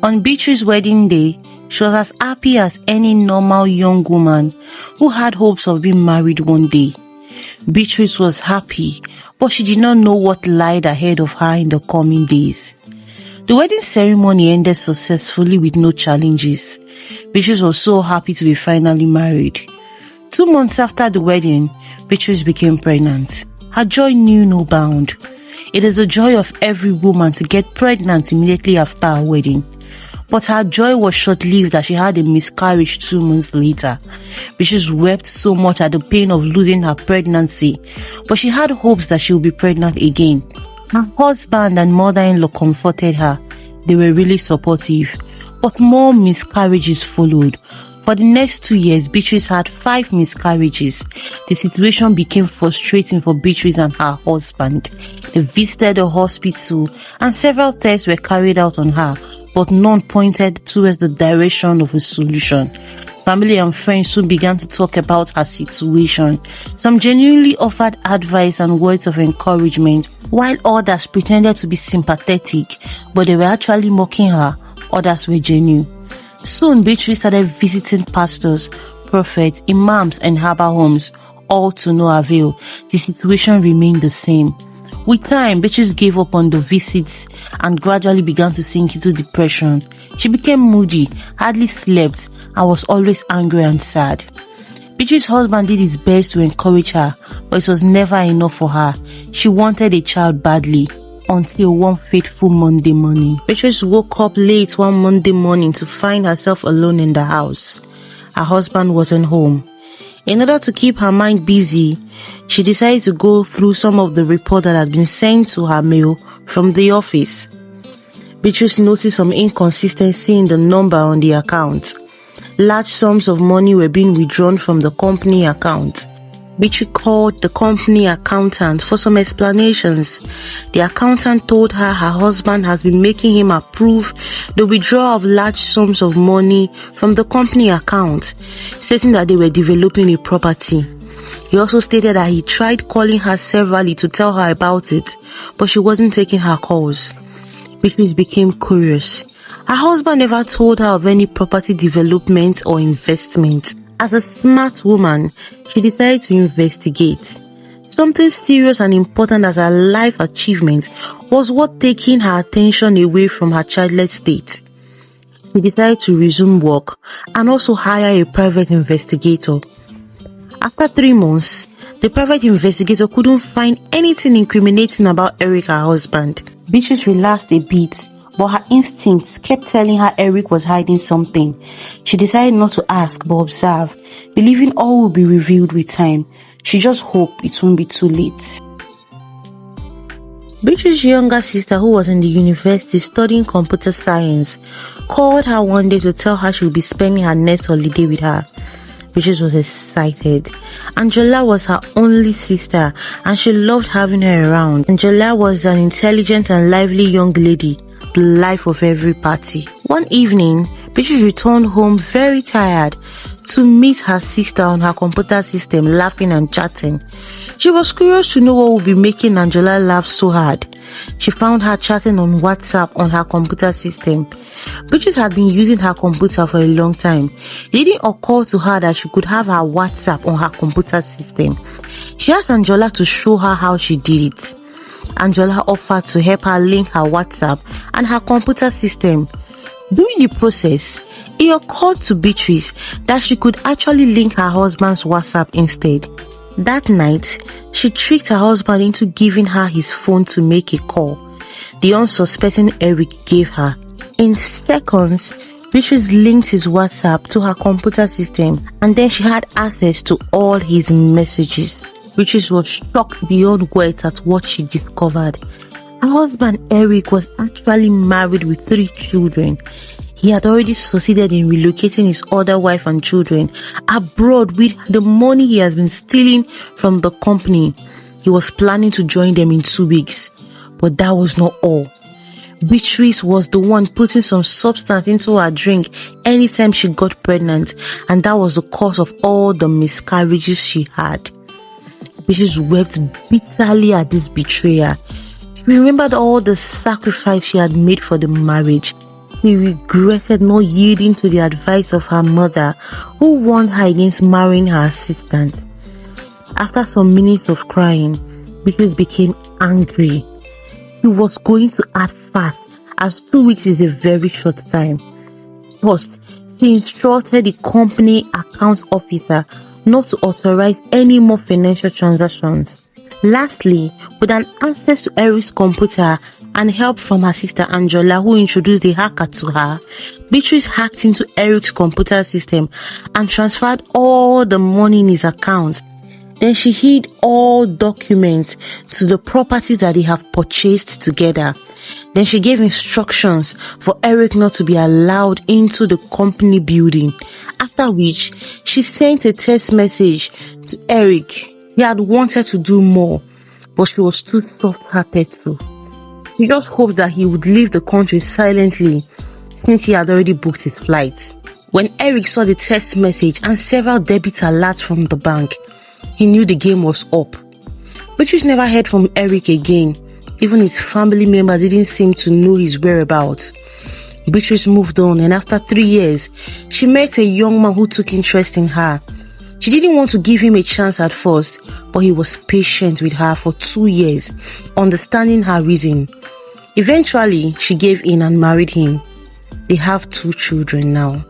On Beatrice's wedding day, she was as happy as any normal young woman who had hopes of being married one day. Beatrice was happy, but she did not know what lied ahead of her in the coming days. The wedding ceremony ended successfully with no challenges. Beatrice was so happy to be finally married. 2 months after the wedding, Beatrice became pregnant. Her joy knew no bound. It is the joy of every woman to get pregnant immediately after her wedding. But her joy was short-lived as she had a miscarriage 2 months later. Beatrice wept so much at the pain of losing her pregnancy, but she had hopes that she would be pregnant again. Her husband and mother-in-law comforted her. They were really supportive. But more miscarriages followed. For the next 2 years, Beatrice had 5 miscarriages. The situation became frustrating for Beatrice and her husband. They visited the hospital and several tests were carried out on her, but none pointed towards the direction of a solution. Family and friends soon began to talk about her situation. Some genuinely offered advice and words of encouragement, while others pretended to be sympathetic, but they were actually mocking her. Others were genuine. Soon, Beatrice started visiting pastors, prophets, imams, and herbal homes, all to no avail. The situation remained the same. With time, Beatrice gave up on the visits and gradually began to sink into depression. She became moody, hardly slept, and was always angry and sad. Beatrice's husband did his best to encourage her, but it was never enough for her. She wanted a child badly. Until one fateful Monday morning. Beatrice woke up late one Monday morning to find herself alone in the house. Her husband wasn't home. In order to keep her mind busy, she decided to go through some of the reports that had been sent to her mail from the office. Beatrice noticed some inconsistency in the number on the account. Large sums of money were being withdrawn from the company account. Beatrice called the company accountant for some explanations. The accountant told her husband has been making him approve the withdrawal of large sums of money from the company account, stating that they were developing a property. He also stated that he tried calling her severally to tell her about it, but she wasn't taking her calls. Beatrice became curious. Her husband never told her of any property development or investment. As a smart woman, she decided to investigate. Something serious and important as her life achievement was what taking her attention away from her childless state. She decided to resume work and also hire a private investigator. After 3 months, the private investigator couldn't find anything incriminating about Eric, her husband. Beatrice relaxed a bit, but her instincts kept telling her Eric was hiding something. She decided not to ask but observe, believing all would be revealed with time. She just hoped it won't be too late. Beatrice's younger sister, who was in the university studying computer science, called her one day to tell her she would be spending her next holiday with her. Beatrice was excited. Angela was her only sister and she loved having her around. Angela was an intelligent and lively young lady, the life of every party. One evening, Beatrice returned home very tired to meet her sister on her computer system, laughing and chatting. She was curious to know what would be making Angela laugh so hard. She found her chatting on WhatsApp on her computer system. Beatrice had been using her computer for a long time. It didn't occur to her that she could have her WhatsApp on her computer system. She asked Angela to show her how she did it. Angela offered to help her link her WhatsApp and her computer system. During the process, it occurred to Beatrice that she could actually link her husband's WhatsApp instead. That night, she tricked her husband into giving her his phone to make a call. The unsuspecting Eric gave her. In seconds, Beatrice linked his WhatsApp to her computer system and then she had access to all his messages. Beatrice was shocked beyond words at what she discovered. Her husband Eric was actually married with 3 children. He had already succeeded in relocating his other wife and children abroad with the money he has been stealing from the company. He was planning to join them in 2 weeks. But that was not all. Beatrice was the one putting some substance into her drink anytime she got pregnant, and that was the cause of all the miscarriages she had. Beatrice wept bitterly at this betrayal. She remembered all the sacrifice she had made for the marriage. She regretted not yielding to the advice of her mother, who warned her against marrying her assistant. After some minutes of crying, Beatrice became angry. She was going to act fast, as 2 weeks is a very short time. First, she instructed the company account officer not to authorize any more financial transactions. Lastly, with an access to Eric's computer and help from her sister Angela, who introduced the hacker to her, Beatrice hacked into Eric's computer system and transferred all the money in his account. Then she hid all documents to the properties that they have purchased together. Then she gave instructions for Eric not to be allowed into the company building, after which she sent a text message to Eric. He had wanted to do more, but she was too soft-hearted to. She just hoped that he would leave the country silently, since he had already booked his flight. When Eric saw the text message and several debit alerts from the bank, he knew the game was up. Beatrice never heard from Eric again. Even his family members didn't seem to know his whereabouts. Beatrice moved on, and after 3 years, she met a young man who took interest in her. She didn't want to give him a chance at first, but he was patient with her for 2 years, understanding her reason. Eventually, she gave in and married him. They have 2 children now.